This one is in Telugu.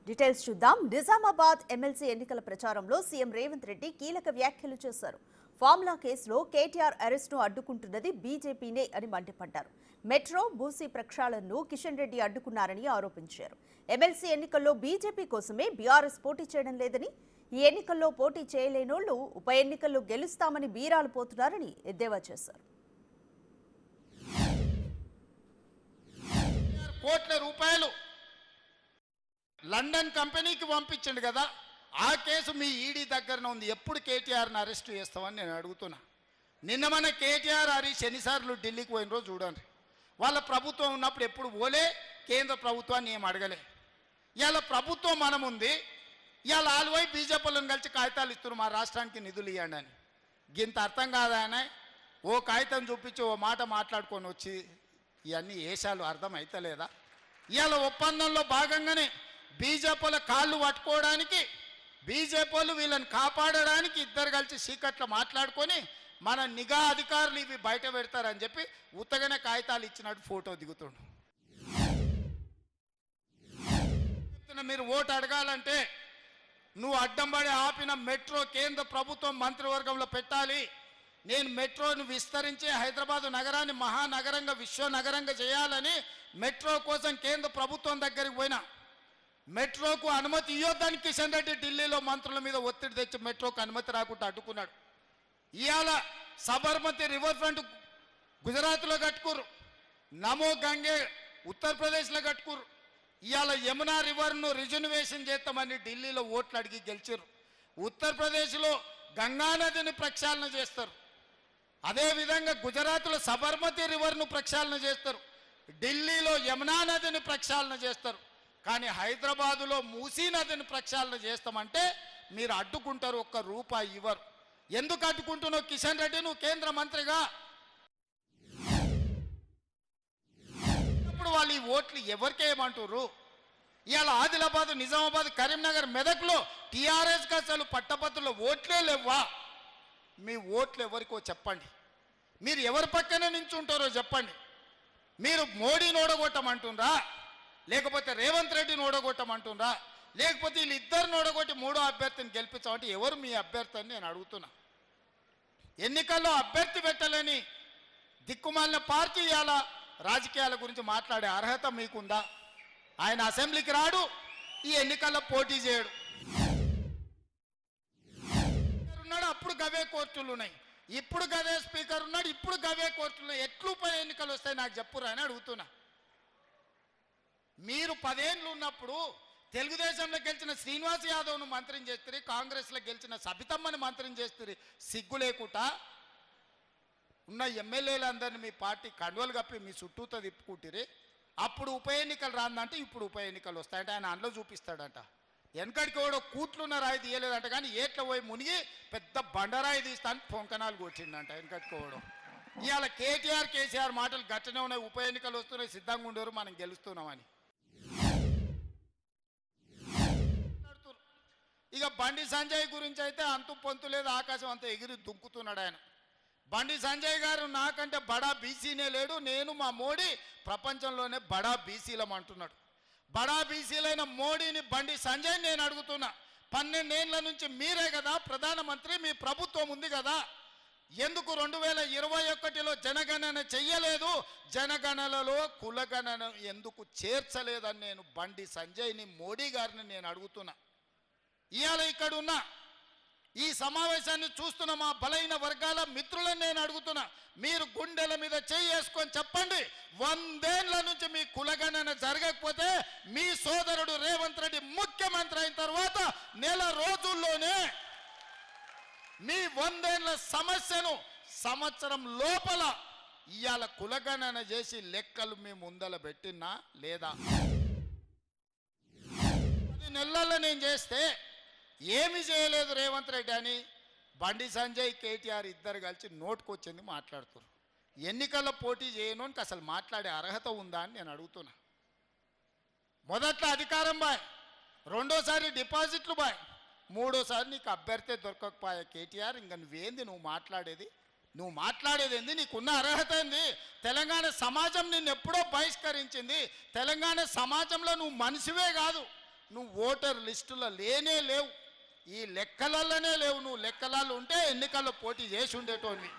డీటెయిల్స్ చూద్దాం. నిజామాబాద్ ఎమ్మెల్సీ ఎన్నికల ప్రచారంలో సీఎం రేవంత్ రెడ్డి కీలక వ్యాఖ్యలు చేశారు. ఫార్ములా కేసులో కేటీఆర్ అరెస్ట్ను అడ్డుకుంటున్నది బీజేపీనే అని మండిపడ్డారు. మెట్రో బూసీ ప్రక్షాళనను కిషన్ రెడ్డి అడ్డుకున్నారని ఆరోపించారు. ఎమ్మెల్సీ ఎన్నికల్లో బీజేపీ కోసమే బీఆర్ఎస్ పోటీ చేయడం లేదని, ఈ ఎన్నికల్లో పోటీ చేయలేనోళ్లు ఉప ఎన్నికల్లో గెలుస్తామని బీరాలు పోతున్నారని ఎద్దేవా చేశారు. కోట్ల రూపాయలు లండన్ కంపెనీకి పంపించండి కదా, ఆ కేసు మీ ఈడీ దగ్గరనే ఉంది. ఎప్పుడు కేటీఆర్ని అరెస్ట్ చేస్తామని నేను అడుగుతున్నా. నిన్న మన కేటీఆర్ హరీష్ ఎన్నిసార్లు ఢిల్లీకి పోయిన రోజు చూడండి. వాళ్ళ ప్రభుత్వం ఉన్నప్పుడు ఎప్పుడు పోలే, కేంద్ర ప్రభుత్వాన్ని ఏం అడగలే. ఇవాళ ప్రభుత్వం మనం ఉంది, ఇవాళ ఆలువై బీజేపీలను కలిసి కాగితాలు ఇస్తున్నారు మా రాష్ట్రానికి నిధులు ఇవ్వండి అని. గింత అర్థం కాదా ఆయన? ఓ కాగితం చూపించి ఓ మాట మాట్లాడుకొని వచ్చి ఇవన్నీ ఏషాలు అర్థం అవుతలేదా? ఇవాళ ఒప్పందంలో భాగంగానే బీజేపీల కాళ్ళు పట్టుకోవడానికి, బీజేపీలు వీళ్ళని కాపాడడానికి ఇద్దరు కలిసి సీకట్లో మాట్లాడుకొని మన నిఘా అధికారులు ఇవి బయట పెడతారని చెప్పి ఉత్తగానే కాగితాలు ఇచ్చినట్టు ఫోటో దిగుతుండు. మీరు ఓటు అడగాలంటే నువ్వు అడ్డంబడి ఆపిన మెట్రో కేంద్ర ప్రభుత్వం మంత్రివర్గంలో పెట్టాలి. నేను మెట్రోను విస్తరించి హైదరాబాదు నగరాన్ని మహానగరంగా విశ్వనగరంగా చేయాలని మెట్రో కోసం కేంద్ర ప్రభుత్వం దగ్గరికి పోయినా. మెట్రోకు అనుమతి ఇవ్వద్దని కిషన్ రెడ్డి ఢిల్లీలో మంత్రుల మీద ఒత్తిడి తెచ్చి మెట్రోకు అనుమతి రాకుండా అడ్డుకున్నాడు. ఇవాళ సబర్మతి రివర్ ఫ్రంట్ గుజరాత్లో కట్టుకుర్రు, నమో గంగే ఉత్తరప్రదేశ్లో కట్టుకుర్రు. ఇవాళ యమునా రివర్ను రిజర్వేషన్ చేస్తామని ఢిల్లీలో ఓట్లు అడిగి గెలిచారు. ఉత్తరప్రదేశ్లో గంగానదిని ప్రక్షాళన చేస్తారు. అదేవిధంగా గుజరాత్లో సబర్మతి రివర్ను ప్రక్షాళన చేస్తారు, ఢిల్లీలో యమునా నదిని ప్రక్షాళన చేస్తారు. కానీ హైదరాబాదులో మూసీ నదిని ప్రక్షాళన చేస్తామంటే మీరు అడ్డుకుంటారు, ఒక్క రూపాయి ఇవ్వరు. ఎందుకు అడ్డుకుంటున్నావు కిషన్ రెడ్డి? నువ్వు కేంద్ర మంత్రిగా ఇప్పుడు వాళ్ళు ఈ ఓట్లు ఎవరికేయమంటారు? ఇవాళ ఆదిలాబాద్, నిజామాబాద్, కరీంనగర్, మెదక్లో టీఆర్ఎస్కి అసలు పట్టభద్రుల ఓట్లే లేవా? మీ ఓట్లు ఎవరికో చెప్పండి. మీరు ఎవరి పక్కన నించుంటారో చెప్పండి. మీరు మోడీని ఓడగొట్టమంటుండ్రా, లేకపోతే రేవంత్ రెడ్డిని ఓడగొట్టమంటుండ్రా, లేకపోతే వీళ్ళిద్దరిని ఓడగొట్టి మూడో అభ్యర్థిని గెలిపించామంటే ఎవరు మీ అభ్యర్థి అని నేను అడుగుతున్నా. ఎన్నికల్లో అభ్యర్థి పెట్టలేని దిక్కుమాలిన పార్టీ ఇవాళ రాజకీయాల గురించి మాట్లాడే అర్హత మీకుందా? ఆయన అసెంబ్లీకి రాడు, ఈ ఎన్నికల్లో పోటీ చేయడు. ఉన్నాడు, అప్పుడు గవే కోర్టులు ఉన్నాయి. ఇప్పుడు గవే స్పీకర్ ఉన్నాడు, ఇప్పుడు గవే కోర్టులు. ఎట్లు ఉప ఎన్నికలు వస్తాయి నాకు చెప్పురా అని అడుగుతున్నా. మీరు 10 ఏళ్ళు ఉన్నప్పుడు తెలుగుదేశంలో గెలిచిన శ్రీనివాస్ యాదవ్ను మంత్రిని చేస్తారు, కాంగ్రెస్లో గెలిచిన సబితమ్మని మంత్రిని చేస్తారు. సిగ్గు లేకుండా ఉన్న ఎమ్మెల్యేలందరినీ మీ పార్టీ కండువలు కప్పి మీ చుట్టూతో తిప్పుకుంటారు. అప్పుడు ఉప ఎన్నికలు రాందంటే ఇప్పుడు ఉప ఎన్నికలు వస్తాయంటే ఆయన అందులో చూపిస్తాడంట. వెనకడికి కూడా కూట్లున్న రాయి తీయలేదంట, కానీ ఏట్ల పోయి మునిగి పెద్ద బండరాయి తీస్తాను పొంకనాలు కొట్టిండంట వెనకట్టుకోవడం. ఇవాళ కేటీఆర్ కేసీఆర్ మాటలు గట్టనే ఉన్నాయి. ఉప ఎన్నికలు వస్తున్నాయి, సిద్ధంగా ఉండేవారు, మనం గెలుస్తున్నామని. ఇక బండి సంజయ్ గురించి అయితే అంతు పొంతు లేదు, ఆకాశం అంతా ఎగిరి దుంకుతున్నాడు ఆయన. బండి సంజయ్ గారు నాకంటే బడా బీసీనే లేడు, నేను మా మోడీ ప్రపంచంలోనే బడా బీసీలం అంటున్నాడు. బడా బీసీలైన మోడీని, బండి సంజయ్ నేను అడుగుతున్నా, 12 ఏళ్ల నుంచి మీరే కదా ప్రధానమంత్రి, మీ ప్రభుత్వం ఉంది కదా, ఎందుకు 2021లో జనగణన చెయ్యలేదు? జనగణనలో కులగణన ఎందుకు చేర్చలేదని నేను బండి సంజయ్ని, మోడీ గారిని నేను అడుగుతున్నా. ఇవాళ ఇక్కడ ఉన్న ఈ సమావేశాన్ని చూస్తున్న మా బలైన వర్గాల మిత్రులను నేను అడుగుతున్నా, మీరు గుండెల మీద చేసుకొని చెప్పండి, 100 ఏళ్ల నుంచి మీ కులగణన జరగకపోతే మీ సోదరుడు రేవంత్ రెడ్డి ముఖ్యమంత్రి అయిన తర్వాత నెల రోజుల్లోనే మీ 100 ఏళ్ల సమస్యను సంవత్సరం లోపల ఇవాళ కులగణన చేసి లెక్కలు మీ ముందల పెట్టినా లేదా? 10 నెలల్లో నేను చేస్తే ఏమి చేయలేదు రేవంత్ రెడ్డి అని బండి సంజయ్, కేటీఆర్ ఇద్దరు కలిసి నోటుకొచ్చింది మాట్లాడుతున్నారు. ఎన్నికల్లో పోటీ చేయడానికి అసలు మాట్లాడే అర్హత ఉందా అని నేను అడుగుతున్నా. మొదట్లో అధికారం బాయ్, రెండోసారి డిపాజిట్లు బాయ్, మూడోసారి నీకు అభ్యర్థి దొరకకపోయా కేటీఆర్. ఇంకా నువ్వేంది నువ్వు మాట్లాడేది? నువ్వు మాట్లాడేది ఏంది? నీకున్న అర్హత ఏంది? తెలంగాణ సమాజం నిన్ను ఎప్పుడో బహిష్కరించింది. తెలంగాణ సమాజంలో నువ్వు మనిషివే కాదు, నువ్వు ఓటర్ లిస్టులో లేనే లేవు, ఈ లెక్కలలోనే లేవు. నువ్వు లెక్కలలో ఉంటే ఎన్నికల్లో పోటీ చేసి ఉండేటోనివి.